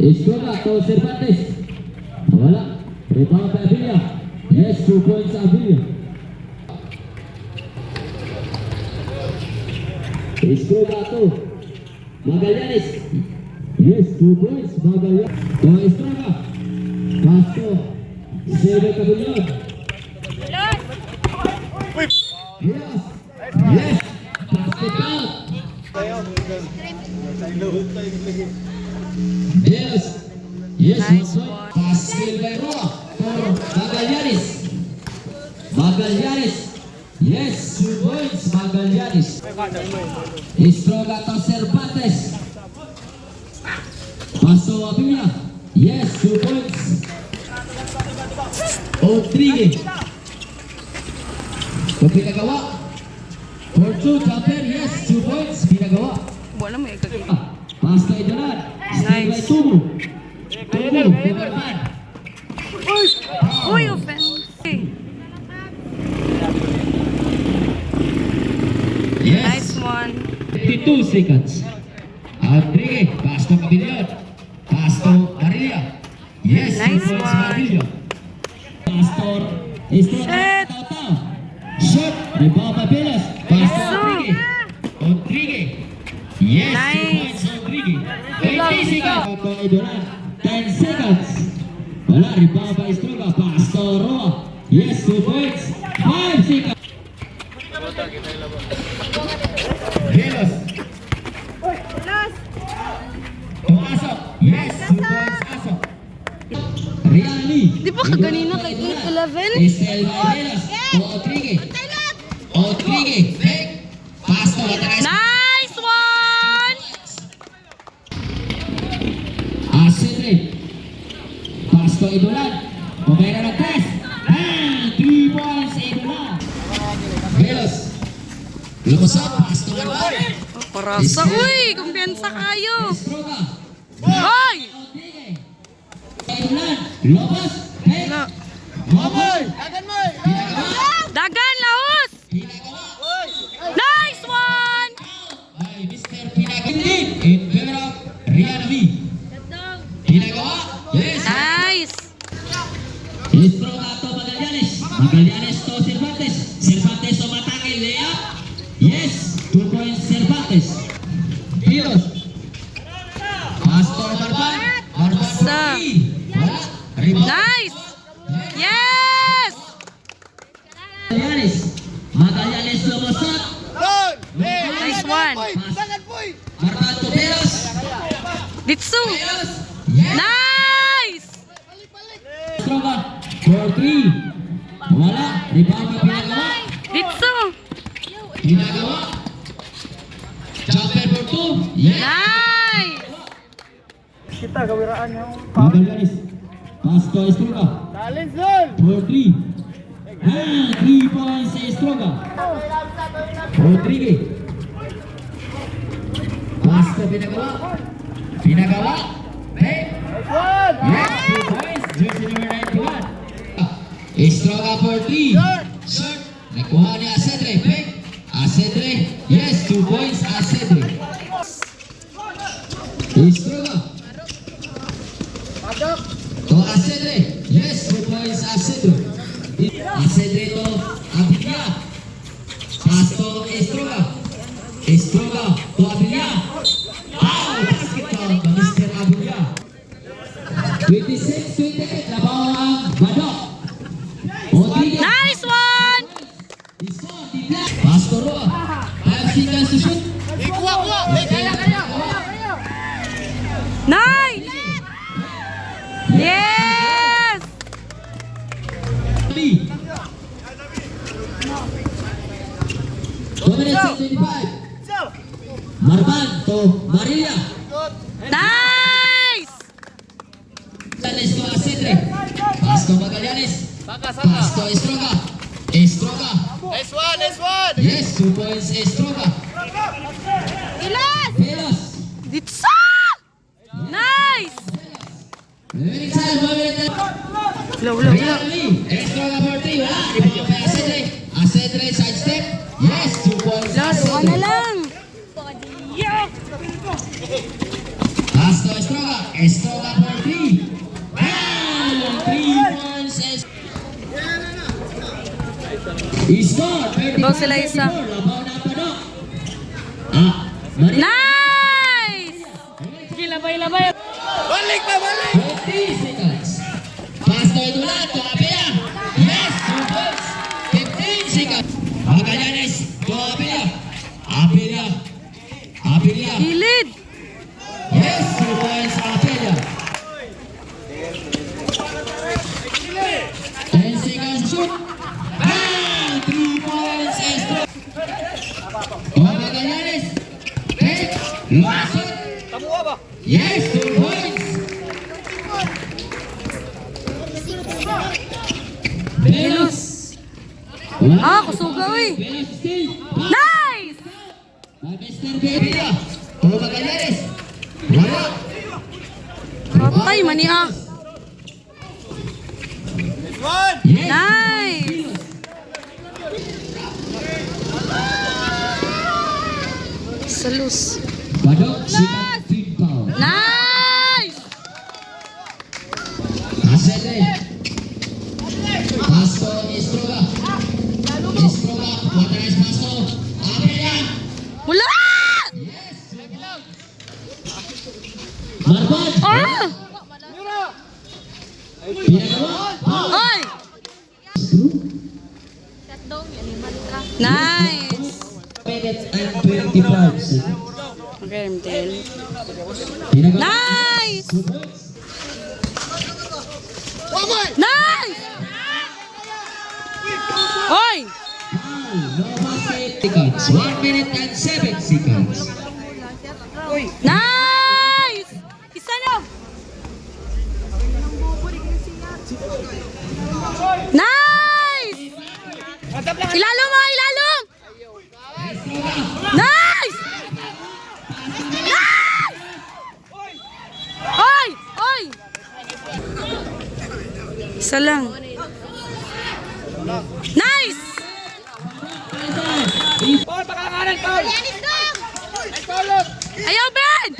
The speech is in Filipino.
Estroga to Cervantes. Wala. Rebound pa Abilia. Yes, 2 points sa Abilia. Estroga to Magallanes. Yes, 2 points. Magallanes. To Estroga. Pasto. Sebe Cabulon. Yes. Yes. Basket out. Yes. Yes. Nice one. Pascal Bayroa for Magallanes. Magallanes. Yes, 2 points. Magallanes. Estroga to Cervantes. Paso Abilia. Yes, 2 points. Rodriguez. Pinagawa. For 2, jumper. Yes, 2 points. Pinagawa. Wala mo ikagay. Pass kay Donald. Stay by Tubo. Tubo. Kumarman. Uy, offense. Yes. Nice one. 52 seconds. Rodriguez. Pass to Cabillon. Pass to Maria. Yes, Nice 2 points one. Maria. Pastor. Shit. Shot. Rebound by Velas. Pass to Eso. Rodriguez. Rodriguez. Yes, 2 Nice. points Rodriguez. 20 seconds. Kay Donald. 10 seconds. Wala. Rebound by Estroga. Pass to Roa. Yes, 2 points. 5 seconds. Velas. Pumasok. Yes, 2 points Asok. Riani. Di ba kaganina kay 8-11? Estel Velas. To Rodriguez. Rodriguez. Fake. Pass to Matagas. Nice one! Asedre. Pass to Idolan. Pumera ng 3. 3 points Idolan. Velas. Lumusok. Pass to Galvan. Parasa. Uy, kumpiyansa kayo. Estroga. Hoy! Rodriguez. Idolan. Lopez. Fake. Na. Lopez. Pinagawa. Dagan, laos! Pinagawa. Nice one! By Mr. Pinagawa. In favor of Rianami. Pinagawa. Yes. Nice! Estroga to Magallanes. Magallanes to Cervantes. Cervantes to Matake. Layup. Yes. 2 points Cervantes. Pilos. Pastor Barban. Barban for Sa. 3. Wala. Rebound. Nice! Yes! Magallanes. Magallanes lumusot. Nice one! Barban to Pilos. Ditsu! Pilos. Yes. Nice! Estroga. For 3. Wala. Rebound na pinagawa. Ditsu! Pinagawa. Jumper for 2. Yes. Nice! Kita kawiraan niya. Magallanes. Pass to Estroga. Talent zone. For 3. 3 points sa Estroga. Rodriguez. Pass to Pinagawa. Pinagawa. Hey. One. Yes, 2 points. Jersey number 91. Estroga for 3. Shot. Nakuha ni Asedre. Fake. Asedre. Yes, 2 points Asedre. Estroga. Padok. To Asedre. Yes, 2 points Asedre. Asedre to Abilia. Pass to Estroga. Estroga to Abilia. Basket count by Mr. Abilia. 26-28. Labaw ang Badok. Rodriguez. Nice one! Pass to Roa. 5 seconds to shoot. Kuha. Kaya. Nice! Yes! Lee. 2 minutes and 25. Marban to Maria. Nice! Magallanes to Asedre. Pass to Magallanes. Pass to Estroga. Estroga. Nice one. Yes, 2 points Estroga. Ilas! Velas. Ditsa! Nice! Remaining time, 1 minute. Low. Estroga for 3. Wala. Rebound by Asedre. Asedre side step. Yes, 2 points Last one na Asedre. lang. Pass to Estroga. Estroga for 3. Wow! 3 points. Score 35-34. Bawang sila isa. Labaw na pa no. Mari. Nice! Sige, labay. Balik pa, balik! 20 seconds. Pass to Edulan. To Apea. Yes! 2 points. 15 seconds. Magallanes. To Apea. Apea. Gilid! Yes! 2 points. Apea. 10 seconds shoot. Ah! 3 points. Estro. To Magallanes. Take. Lasot. Tabuha ba? Yes! 2 points. Velos! Ah, kusuga, uy. Velos still. Nice! Mr. Bebida. To Magallanes. Wala. Patay, mani ah. One! Yes. Nice! Salus. Badok sikat feed foul. Nice! Asele. Pasto Estroga. Estroga. Guadanes pasto. Apea. Wala! Yes. Marban. Ah! Pinagawa. Oy! Nice! Minutes and 25 seconds. Okay, MTL. Pinagawa. Nice! 2 points. One more! Nice! Oy! Foul. No basket. Seconds. 1 minute and 7 seconds. Nice! Isa na! Nice! Ilalom mo! Ilalom! Nice! Nice! Oy! Oy! Isa lang. Nice! Paul, pakalanganan, Paul! Ayaw, Ben!